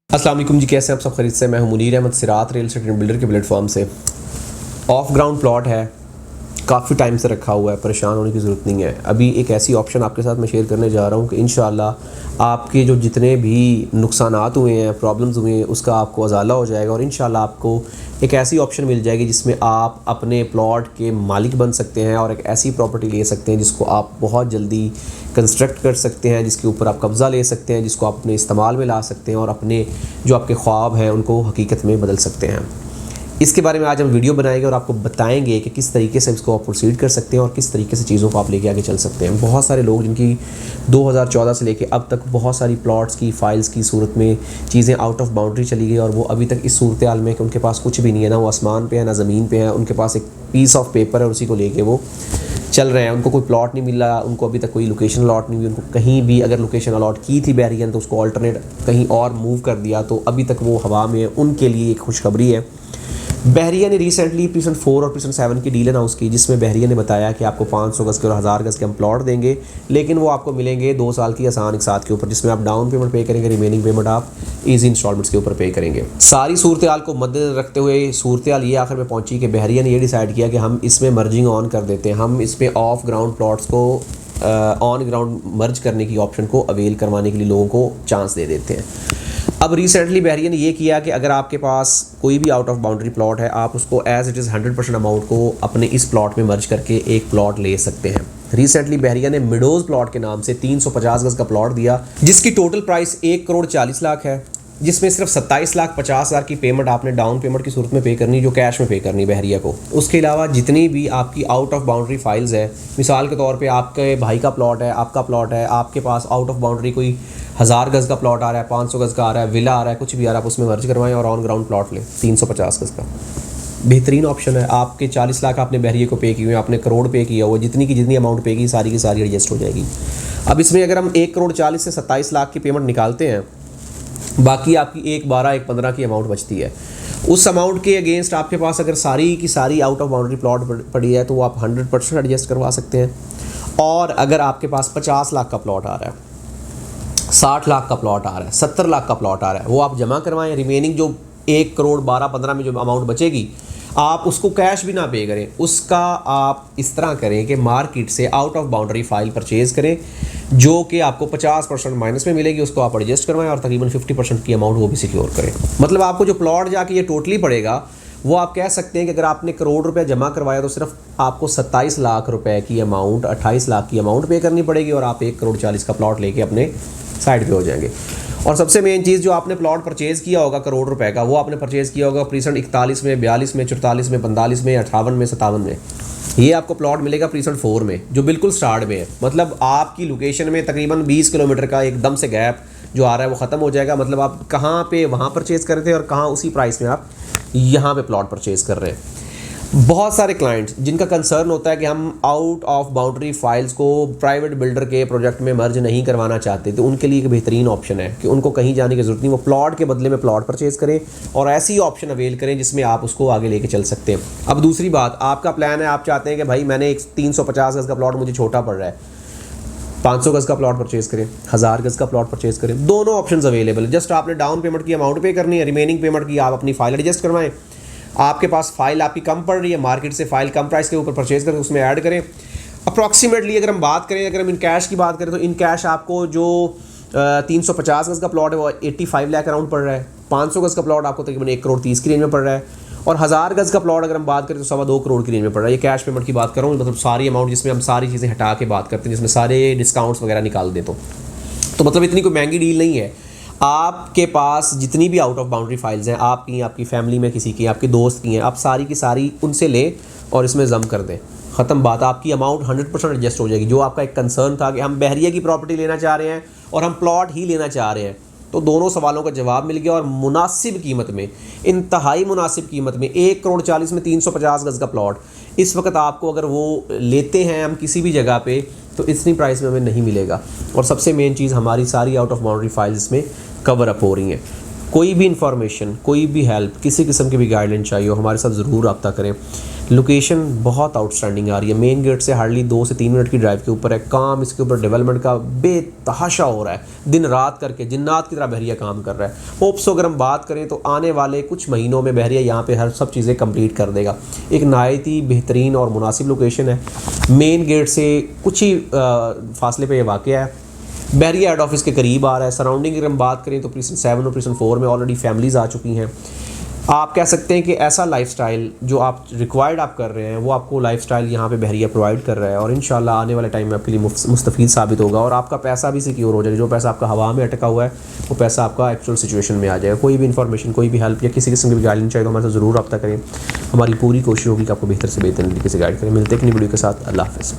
अस्सलाम वालेकुम जी, कैसे हैं आप सब? खरीद से मैं हूं मुनीर अहमद सिरात रियल एस्टेट बिल्डर के प्लेटफॉर्म से। ऑफ ग्राउंड प्लॉट है, काफ़ी टाइम से रखा हुआ है, परेशान होने की ज़रूरत नहीं है। अभी एक ऐसी ऑप्शन आपके साथ मैं शेयर करने जा रहा हूं कि इंशाल्लाह आपके जो जितने भी नुकसानात हुए हैं, प्रॉब्लम्स हुए हैं, उसका आपको अजाला हो जाएगा और इंशाल्लाह आपको एक ऐसी ऑप्शन मिल जाएगी जिसमें आप अपने प्लॉट के मालिक बन सकते हैं और एक ऐसी प्रॉपर्टी ले सकते हैं जिसको आप बहुत जल्दी कंस्ट्रक्ट कर सकते हैं, जिसके ऊपर आप कब्ज़ा ले सकते हैं, जिसको आप अपने इस्तेमाल में ला सकते हैं और अपने जो आपके ख्वाब हैं उनको हकीकत में बदल सकते हैं। इसके बारे में आज हम वीडियो बनाएंगे और आपको बताएंगे कि किस तरीके से इसको आप प्रोसीड कर सकते हैं और किस तरीके से चीज़ों को आप लेके आगे चल सकते हैं। बहुत सारे लोग जिनकी 2014 से लेके अब तक बहुत सारी प्लॉट्स की फ़ाइल्स की सूरत में चीज़ें आउट ऑफ बाउंड्री चली गई और वो अभी तक इस सूरत हाल में कि उनके पास कुछ भी नहीं है, ना वो आसमान पे है ना ज़मीन पे है, उनके पास एक पीस ऑफ पेपर है और उसी को लेके वो चल रहे हैं। उनको कोई प्लॉट नहीं मिला, उनको अभी तक कोई लोकेशन अलॉट नहीं हुई, उनको कहीं भी अगर लोकेशन अलॉट की थी बहरिया ने तो उसको ऑल्टरनेट कहीं और मूव कर दिया, तो अभी तक वो हवा में है। उनके लिए एक खुशखबरी है, बहरिया ने रिसेंटली प्रीसन 4 और प्रीसन 7 की डील अनाउंस की, जिसमें बहरिया ने बताया कि आपको 500 गज़ के और 1000 गज़ के हम प्लॉट देंगे, लेकिन वो आपको मिलेंगे 2 साल की आसान एक साथ के ऊपर, जिसमें आप डाउन पेमेंट पे करेंगे, रिमेनिंग पेमेंट आप ईजी इंस्टॉलमेंट्स के ऊपर पे करेंगे। सारी सूरत हाल को मद्देनजर रखते हुए सूरत हाल ये आखिर में पहुंची कि बहरिया ने ये डिसाइड किया कि हम इसमें मर्जिंग ऑन कर देते हैं, हम इस पर ऑफ ग्राउंड प्लॉट्स को ऑन ग्राउंड मर्ज करने की ऑप्शन को अवेल करवाने के लिए लोगों को चांस दे देते हैं। अब रिसेंटली बहरिया ने ये किया कि अगर आपके पास कोई भी आउट ऑफ बाउंड्री प्लॉट है, आप उसको एज इट इज़ 100% अमाउंट को अपने इस प्लॉट में मर्ज करके एक प्लॉट ले सकते हैं। रिसेंटली बहरिया ने मिडोज़ प्लॉट के नाम से 350 गज़ का प्लॉट दिया, जिसकी टोटल प्राइस 1,40,00,000 है, जिसमें सिर्फ 27,50,000 की पेमेंट आपने डाउन पेमेंट की सूरत में पे करनी, जो कैश में पे करनी बहरिया को। उसके अलावा जितनी भी आपकी आउट ऑफ बाउंड्री फाइल्स है, मिसाल के तौर पे आपके भाई का प्लॉट है, आपका प्लॉट है, आपके पास आउट ऑफ बाउंड्री कोई 1000 गज़ का प्लॉट आ रहा है, 500 गज़ का आ रहा है, विला आ रहा है, कुछ भी आ रहा है, आप उसमें मर्ज करवाएं और ऑन ग्राउंड प्लॉट लें 350 गज़ का। बेहतरीन ऑप्शन है। आपके 40 लाख आपने बहरिया को पे किए हुए, आपने करोड़ पे किया हुआ, जितनी की जितनी अमाउंट पे की सारी की सारी एडजस्ट हो जाएगी। अब इसमें अगर हम 1,40,00,000 से 27 लाख की पेमेंट निकालते हैं, बाकी आपकी 1,12, 1,15 की अमाउंट बचती है। उस अमाउंट के अगेंस्ट आपके पास अगर सारी की सारी आउट ऑफ बाउंड्री प्लॉट पड़ी है तो वो आप 100% एडजस्ट करवा सकते हैं। और अगर आपके पास 50 लाख का प्लॉट आ रहा है, 60 लाख का प्लॉट आ रहा है, 70 लाख का प्लॉट आ रहा है, वो आप जमा करवाएं। रिमेनिंग जो 1,12,15 में जो अमाउंट बचेगी आप उसको कैश भी ना पे करें, उसका आप इस तरह करें कि मार्केट से out of boundary file purchase करें, जो कि आपको 50% माइनस में मिलेगी, उसको आप एडजस्ट करवाएं और तकरीबन 50% की अमाउंट वो भी सिक्योर करें। मतलब आपको जो प्लॉट जाके ये टोटली पड़ेगा, वो आप कह सकते हैं कि अगर आपने करोड़ रुपए जमा करवाया तो सिर्फ आपको 27 लाख रुपए की अमाउंट, 28 लाख की अमाउंट पे करनी पड़ेगी और आप 1,40,00,000 का प्लॉट लेके अपने साइड पे हो जाएंगे। और सबसे मेन चीज़, जो आपने प्लॉट परचेज़ किया होगा करोड़ रुपए का, वो आपने परचेज़ किया होगा प्रीसेंट 41 में, 42 में, 44 में, 45 में, 58 में, 57 में। ये आपको प्लॉट मिलेगा प्रीसेंट 4 में, जो बिल्कुल स्टार्ट में है। मतलब आपकी लोकेशन में तकरीबन 20 किलोमीटर का एकदम से गैप जो आ रहा है वो ख़त्म हो जाएगा। मतलब आप कहाँ पे वहाँ परचेज़ कर रहे थे और कहाँ उसी प्राइस में आप यहाँ पे प्लॉट परचेज़ कर रहे हैं। बहुत सारे क्लाइंट्स जिनका कंसर्न होता है कि हम आउट ऑफ बाउंड्री फाइल्स को प्राइवेट बिल्डर के प्रोजेक्ट में मर्ज नहीं करवाना चाहते, तो उनके लिए एक बेहतरीन ऑप्शन है कि उनको कहीं जाने की ज़रूरत नहीं, वो प्लॉट के बदले में प्लॉट परचेज़ करें और ऐसी ऑप्शन अवेल करें जिसमें आप उसको आगे लेके चल सकते हैं। अब दूसरी बात, आपका प्लान है, आप चाहते हैं कि भाई मैंने एक 350 गज़ का प्लॉट मुझे छोटा पड़ रहा है, 500 गज़ का प्लॉट परचेज़ करें, 1000 गज़ का प्लॉट परचेज़ करें, दोनों ऑप्शंस अवेलेबल है। जस्ट आपने डाउन पेमेंट की अमाउंट पे करनी है, रिमेनिंग पेमेंट की आप अपनी फाइल एडजस्ट करवाएं। आपके पास फाइल आपकी कम पड़ रही है, मार्केट से फाइल कम प्राइस के ऊपर परचेज़ करके उसमें ऐड करें। अप्रॉक्सीमेटली अगर हम बात करें, अगर हम इन कैश की बात करें तो इन कैश आपको जो 350 गज़ का प्लॉट है वो 85 लाख अराउंड पड़ रहा है, 500 गज़ का प्लॉट आपको तकरीबन 1,30,00,000 की रेंज में पड़ रहा है, और 1000 गज़ का प्लॉट अगर हम बात करें तो 2.25 करोड़ की रेंज में पड़ रहा है। ये कैश पेमेंट की बात कर रहा हूँ, मतलब सारी अमाउंट जिसमें हम सारी चीज़ें हटा के बात करते हैं, जिसमें सारे डिस्काउंट्स वगैरह निकाल दें तो मतलब इतनी कोई महंगी डील नहीं है। आपके पास जितनी भी आउट ऑफ बाउंड्री फाइल्स हैं, आपकी, आपकी फैमिली में किसी की, आपके दोस्त की हैं, आप सारी की सारी उनसे लें और इसमें जम कर दें, ख़त्म बात। आपकी अमाउंट 100% एडजस्ट हो जाएगी। जो आपका एक कंसर्न था कि हम बहरिया की प्रॉपर्टी लेना चाह रहे हैं और हम प्लॉट ही लेना चाह रहे हैं, तो दोनों सवालों का जवाब मिल गया और मुनासिब कीमत में, इंतहाई मुनासिब कीमत में 1,40,00,000 में 350 गज़ का प्लॉट इस वक्त आपको अगर वो लेते हैं हम किसी भी जगह पे, तो इतनी प्राइस में हमें नहीं मिलेगा। और सबसे मेन चीज़, हमारी सारी आउट ऑफ बाउंड्री फाइल्स में कवर अप हो रही हैं। कोई भी इंफॉर्मेशन, कोई भी हेल्प, किसी किस्म की भी गाइडलाइन चाहिए हो, हमारे साथ ज़रूर रब्ता करें। लोकेशन बहुत आउटस्टैंडिंग आ रही है, मेन गेट से हार्डली 2 से 3 मिनट की ड्राइव के ऊपर है। काम इसके ऊपर डेवलपमेंट का बेतहाशा हो रहा है, दिन रात करके जिन्नात की तरह बहरिया काम कर रहा है। होप्स अगर हम बात करें तो आने वाले कुछ महीनों में बहरिया यहाँ पे हर सब चीज़ें कंप्लीट कर देगा। एक नहायत ही बेहतरीन और मुनासिब लोकेशन है, मेन गेट से कुछ ही फासले पे ये वाक़या है। बहरिया हेड ऑफिस के करीब आ रहा है। सराउंडिंग अगर हम बात करें तो प्रीसन 7 और प्रीसन 4 में ऑलरेडी फैमिलीज़ आ चुकी हैं। आप कह सकते हैं कि ऐसा लाइफस्टाइल जो आप रिक्वायर्ड आप कर रहे हैं वो आपको लाइफस्टाइल यहाँ पे बहरिया प्रोवाइड कर रहा है, और इंशाल्लाह आने वाले टाइम में आपके लिए मुस्तफ़ीद साबित होगा, और आपका पैसा भी सिक्योर हो जाएगा। जो पैसा आपका हवा में अटका हुआ है वो पैसा आपका एक्चुअल सिचुएशन में आ जाएगा। कोई भी इन्फॉर्मेशन, कोई भी हेल्प या किसी किस्म की भी गाइडलाइन चाहिए तो हमारे साथ ज़रूर रब्ता करें। हमारी पूरी कोशिश होगी कि आपको बेहतर से बेहतर तरीके से गाइड करें। मिलते हैं एक नई वीडियो के साथ। अल्लाह हाफ़िज़।